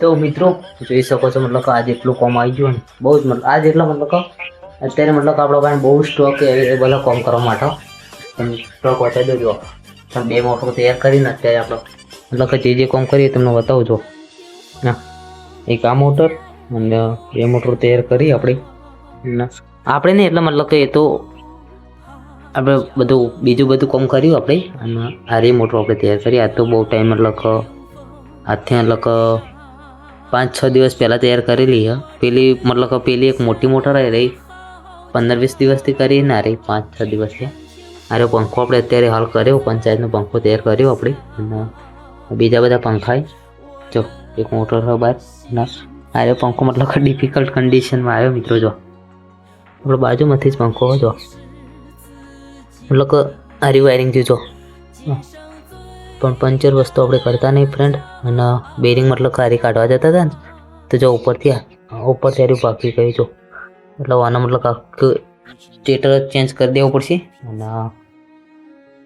તો મિત્રો જોઈ શકો છો મતલબ કે આજે એટલું કોમ આવી ગયું ને બહુ જ મતલબ આજ એટલા મતલબ કે અત્યારે મતલબ કે આપણા પાસે બહુ સ્ટોક એ બધા કોમ કરવા માટે તમે સ્ટોક વધારી દેજો પણ બે મોટર તૈયાર કરીને અત્યારે આપણે મતલબ કે જે કોમ કરીએ તમને બતાવજો ના એક આ મોટર અને બે મોટર તૈયાર કરી આપણે નહીં એટલે મતલબ કે એ તો આપણે બધું બીજું બધું કોમ કર્યું આપણે અને આ રી મોટર આપણે તૈયાર કરી આ તો બહુ ટાઈમ મતલબ કે આજથી મતલબ કે 5-6 દિવસ પહેલાં તૈયાર કરેલી છે પેલી મતલબ કે પેલી એક મોટી મોટર આવી રહી 15-20 દિવસથી કરી ના રહી 5-6 દિવસથી આરે પંખો આપણે અત્યારે હાલ કર્યો પંચાયતનો પંખો તૈયાર કર્યો આપણે અને બીજા બધા પંખા જો એક મોટર છે બહાર ના આરે પંખો મતલબ કે ડિફિકલ્ટ કન્ડિશનમાં આવ્યો મિત્રો જો આપણે બાજુમાંથી જ પંખો જો મતલબ કે આરી વાયરિંગ જો પણ પંચર વસ્તુ આપણે કરતા નહીં ફ્રેન્ડ અને બેરિંગ મતલબ કારી કાઢવા જતા હતા ને તો જો ઉપરથી આરી પાકી ગઈ જો એટલે આના મતલબ આખું સ્ટેટર ચેન્જ કરી દેવું પડશે અને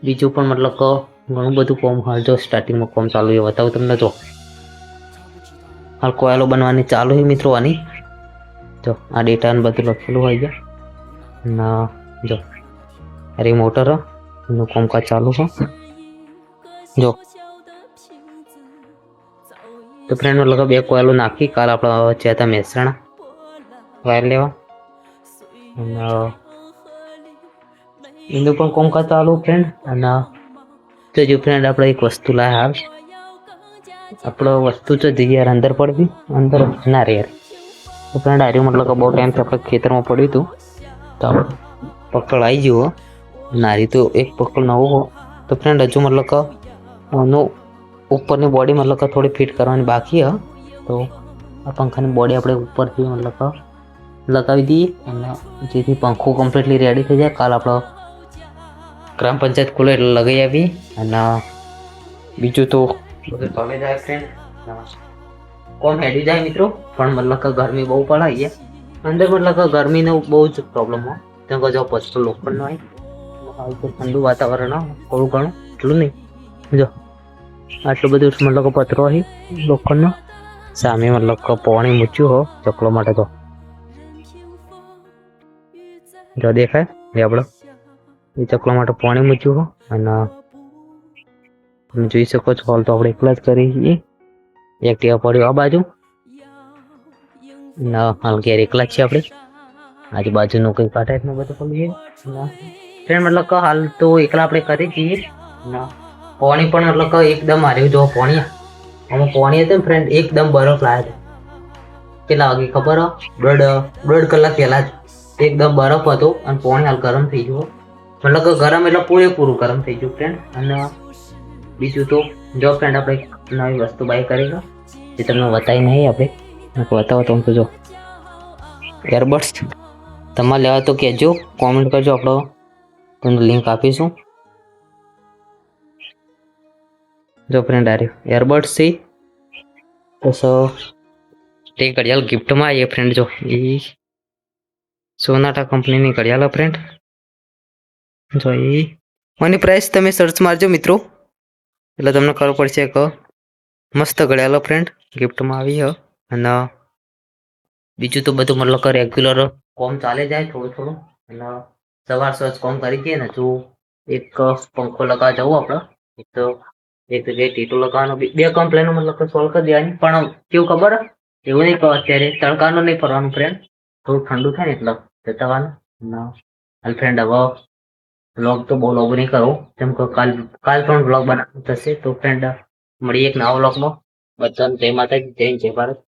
બીજું પણ મતલબ કે ઘણું બધું કોમ હાલ જો સ્ટાર્ટિંગમાં કોમ ચાલુ એ બતાવું તમને જો હાલ કોયલો બનવાની ચાલુ છે મિત્રો આની જો આ ડેટા બધું લખેલું હોય છે અને જો અરે મોટર એનું કામકાજ ચાલુ છે જો તો ફ્રેન્ડ મતલબ બે કોયલો નાખી કાલ આપણે ચેતા મહેસાણા વાયર લેવા અને એનું પણ કામકાજ ચાલુ ફ્રેન્ડ અને તો જો ફ્રેન્ડ આપણે એક વસ્તુ લાયા હાલ આપણો વસ્તુ તો જગ્યા અંદર પડવી અંદર ના રે યાર તો ફ્રેન્ડ આર્યું મતલબ કે બહુ ટાઈમથી આપણે ખેતરમાં પડ્યું હતું તો આપણે પકડ આવી ગયું નારી તો એક પકડ નવો હો તો ફ્રેન્ડ હજુ મતલબ કે આનું ઉપરની બોડી મતલબ કે થોડી ફિટ કરવાની બાકી છે તો આ પંખાની બોડી આપણે ઉપરથી મતલબ કે લગાવી દઈએ અને જેથી પંખો કમ્પ્લીટલી રેડી થઈ જાય કાલ આપણો ગ્રામ પંચાયત ખુલે એટલે લગાવી આવીએ અને બીજું તો બધું ચાલે જાય ફ્રેન્ડ કોમ હેડી જાય મિત્રો પણ મતલબ કે ગરમી બહુ પડાય છે અંદર મતલબ કે ગરમીનો બહુ જ પ્રોબ્લેમ હોય કેમ કે જો પછતો લોખંડનો હોય ઠંડુ વાતાવરણ થોડું ઘણું એટલું નહીં જો આટલું બધું મતલબ કે પથરો હોય લોખંડનો સામે મતલબ કે પાણી મૂચ્યું હો ચકલો માટે તો જો દેખાય એ આપણો એ ચકલો માટે પાણી મૂચ્યું હો અને તમે જોઈ શકો છો હાલ તો આપણે એકલા જ કરી છીએ એક્ટિવા પડ્યો આ બાજુ ના હાલ ઘેર એકલા જ છીએ આપણે આજુબાજુનું કંઈ કાંઠા બધું પડી જાય ફ્રેન્ડ મતલબ કે હાલ તો એકલા આપણે કરી છીએ ના પાણી પણ મતલબ કે એકદમ હાર્યું જો પાણી આમાં પાણી હતું ને ફ્રેન્ડ એકદમ બરફ લાવ્યા હતા કેટલા વાગે ખબર હો દોઢ કલાક પહેલા જ એકદમ બરફ હતો અને પાણી હાલ ગરમ થઈ ગયું મતલબ કે ગરમ એટલે પૂરેપૂરું ગરમ થઈ ગયું ફ્રેન્ડ અને બીજું તો જો ફ્રેન્ડ આપણે નવી વસ્તુ બાય કરી જે તમને બતાવી નહીં આપણે બતાવો તો જો એરબડ્સ તમારે લેવા તો કહેજો કોમેન્ટ કરજો આપણો તમને લિંક આપીશું જો ફ્રેન્ડ આ રહ્યું એરબડ્સ છે બસ તે ઘડિયાળ ગિફ્ટમાં આવી ફ્રેન્ડ જો એ સોનાટા કંપનીની ઘડિયાળ ફ્રેન્ડ જો એ આની પ્રાઇસ તમે સર્ચ મારજો મિત્રો એટલે તમને ખબર પડશે કે મસ્ત ઘડિયાળ ફ્રેન્ડ ગિફ્ટમાં આવી હ અને બીજું તો બધું મતલબ કે રેગ્યુલર કોમ ચાલે જાય થોડું અને સવાર સવાર કોમ કરી દઈએ ને જો એક પંખો લગાવવા જવું આપણે એક તો એક જગ્યાએ ટીટો લગાવવાનો બે કમ્પ્લેનો મતલબ કે સોલ્વ કરી દેવાની પણ કેવું ખબર એવું નહીં કહો અત્યારે તડકાનો નહીં ફરવાનું ફ્રેન્ડ થોડું ઠંડુ થાય ને એટલે જતાવાનું હાલ ફ્રેન્ડ હવે વ્લોગ તો બહુ લોગ નહીં કરવો જેમ કે કાલ પણ વ્લોગ બનાવવું થશે તો ફ્રેન્ડ મળીએ એક નવા વ્લોગમાં બધાને જય માતાજી જય ભારત